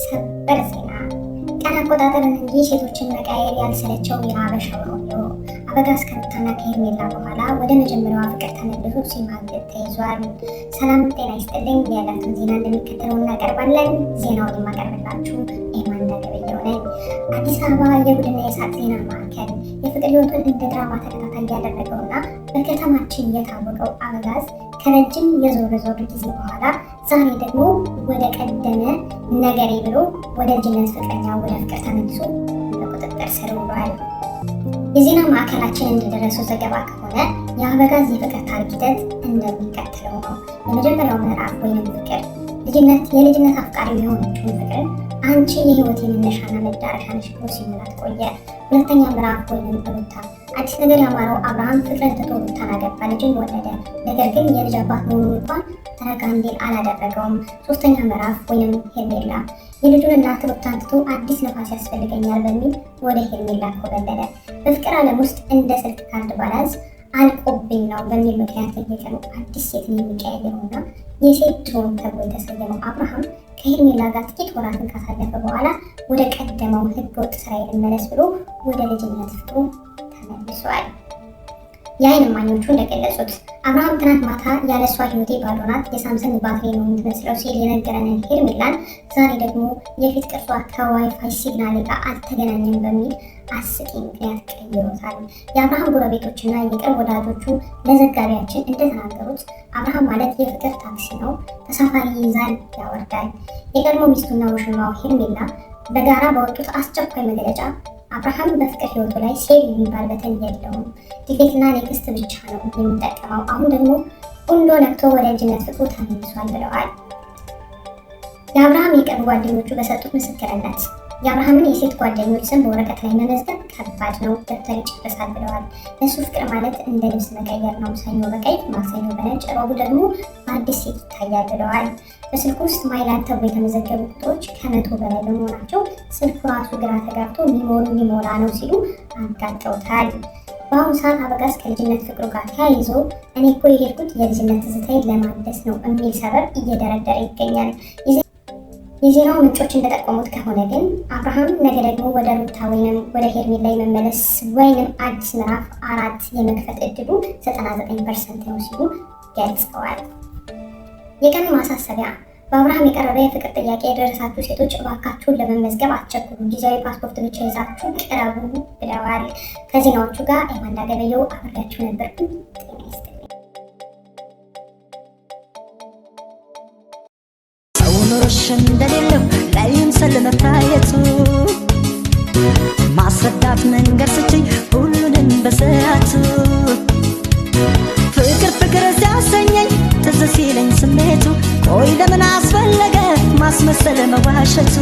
ሰበር ዜና ቀን አቆጣጠርን እንጂ ሴቶችን መቀየር ያልሰለቸው የሀበሻው ሮሚዮ አበጋዝ ከሩታና ከሄርሜላ በኋላ ወደ መጀመሪያዋ ፍቅር ተመልሶ ሲማግጥ ተይዟል። ሰላም ጤና ይስጥልኝ። ያላትን ዜና እንደሚከተለው እናቀርባለን። ዜናውን የማቀርብላችሁ ኤማንዳ ገበየሁ ነኝ። አዲስ አበባ የጉድና የሳቅ ዜና ማዕከል የፍቅር ህይወቱን እንደ ድራማ ተከታታይ ያደረገውና በከተማችን የታወቀው አበጋዝ ከረጅም የዞር ጊዜ በኋላ ዛሬ ደግሞ ወደ ቀደመ ነገሬ ብሎ ወደ ልጅነት ፍቅረኛ ወደ ፍቅር ተመልሶ በቁጥጥር ስር ውሏል። የዜና ማዕከላችን እንደደረሰው ዘገባ ከሆነ የአበጋዝ የፍቅር ታሪክ ሂደት እንደሚከተለው ነው። የመጀመሪያው ምዕራፍ ወይም ፍቅር የልጅነት አፍቃሪ የሆነችውን ፍቅር አንቺ የህይወቴ መነሻና መዳረሻ ነሽ ብሎ ሲሞላት ቆየ። ሁለተኛው ምዕራፍ ወይም ሩታ አዲስ ነገር ያማረው አብርሃም ፍቅርን ትቶ ሩታን አገባ፣ ልጅን ወለደ። ነገር ግን የልጅ አባት መሆኑን እንኳን ተረጋ እንዲል አላደረገውም። ሶስተኛ ምዕራፍ ወይም ሄርሜላ የልጁን እናት ሩታን ትቶ አዲስ ነፋስ ያስፈልገኛል በሚል ወደ ሄርሜላ ኮበለለ። በፍቅር ዓለም ውስጥ እንደ ስልክ ካርድ ባላንስ አልቆብኝ ነው በሚል ምክንያት በየቀኑ አዲስ ሴትን የሚቀያየረውና የሴት ድሮን ተብሎ የተሰየመው አብርሃም ከሄርሜላ ጋር ጥቂት ወራትን ካሳለፈ በኋላ ወደ ቀደመው ህገወጥ ስራዬ ልመለስ ብሎ ወደ ልጅነት ፍቅሩ ተመልሷል። የዓይን እማኞቹ እንደገለጹት አብርሃም ትናንት ማታ ያለሷ ህይወቴ ባዶ ናት፣ የሳምሰንግ ባትሪ ነው የምትመስለው ሲል የነገረንን ሄርሜላን ዛሬ ደግሞ የፊት ቅርጿ ከዋይፋይ ሲግናል ጋር አልተገናኘም በሚል አስቂኝ ምክንያት ቀይሮታል። የአብርሃም ጎረቤቶችና የቅርብ ወዳጆቹ ለዘጋቢያችን እንደተናገሩት አብርሃም ማለት የፍቅር ታክሲ ነው፣ ተሳፋሪ ይይዛል፣ ያወርዳል። የቀድሞ ሚስቱና ውሽማው ሄርሜላ በጋራ ባወጡት አስቸኳይ መግለጫ አብርሃም በፍቅር ህይወቱ ላይ ሴቭ የሚባል በተን የለውም፣ ዲሌትና ኔክስት ብቻ ነው የሚጠቀመው። አሁን ደግሞ ቁንዶ ነክቶ ወደ ልጅነት ፍቅሩ ተመልሷል ብለዋል። የአብርሃም የቅርብ ጓደኞቹ በሰጡት ምስክርነት የአብርሃምን የሴት ጓደኞች ስም በወረቀት ላይ መመዝገብ ከባድ ነው፣ ደብተር ይጨርሳል ብለዋል። ለሱ ፍቅር ማለት እንደ ልብስ መቀየር ነው፣ ሰኞ በቀይ ማክሰኞ በነጭ ረቡዕ ደግሞ በአዲስ ሴት ይታያል ብለዋል። በስልኩ ውስጥ ማይላንድ ተብሎ የተመዘገቡ ቁጥሮች ከ100 በላይ በመሆናቸው ስልኩ ራሱ ግራ ተጋብቶ ሚሞሪ ሊሞላ ነው ሲሉ አጋልጠውታል። በአሁኑ ሰዓት አበጋዝ ከልጅነት ፍቅሩ ጋር ተያይዞ እኔ እኮ የሄድኩት የልጅነት ትዝታዬን ለማደስ ነው የሚል ሰበብ እየደረደረ ይገኛል። የዜናው ምንጮች እንደጠቆሙት ከሆነ ግን አብርሃም ነገ ደግሞ ወደ ሩታ ወይም ወደ ሄርሜላ የመመለስ ወይም አዲስ ምዕራፍ 4 የመክፈት እድሉ 99% ነው ሲሉ ገልጸዋል። የቀኑ ማሳሰቢያ በአብርሃም የቀረበ የፍቅር ጥያቄ የደረሳችሁ ሴቶች እባካችሁን ለመመዝገብ አትቸኩሉ፣ ጊዜያዊ ፓስፖርት ብቻ ይዛችሁ ቅረቡ ብለዋል። ከዜናዎቹ ጋር ኤማንዳ ገበየሁ አብሬያችሁ ነበር። ጤና ይስጥልኝ። ኑሮሽ እንደሌለው ላይምሰል መታየቱ ማስረዳት መንገድ ስችኝ ሁሉንም በሰዓቱ ፍቅር ሲያሰኘኝ ትዝ ሲለኝ ስሜቱ ቆይ ለምን አስፈለገ ማስመሰል መዋሸቱ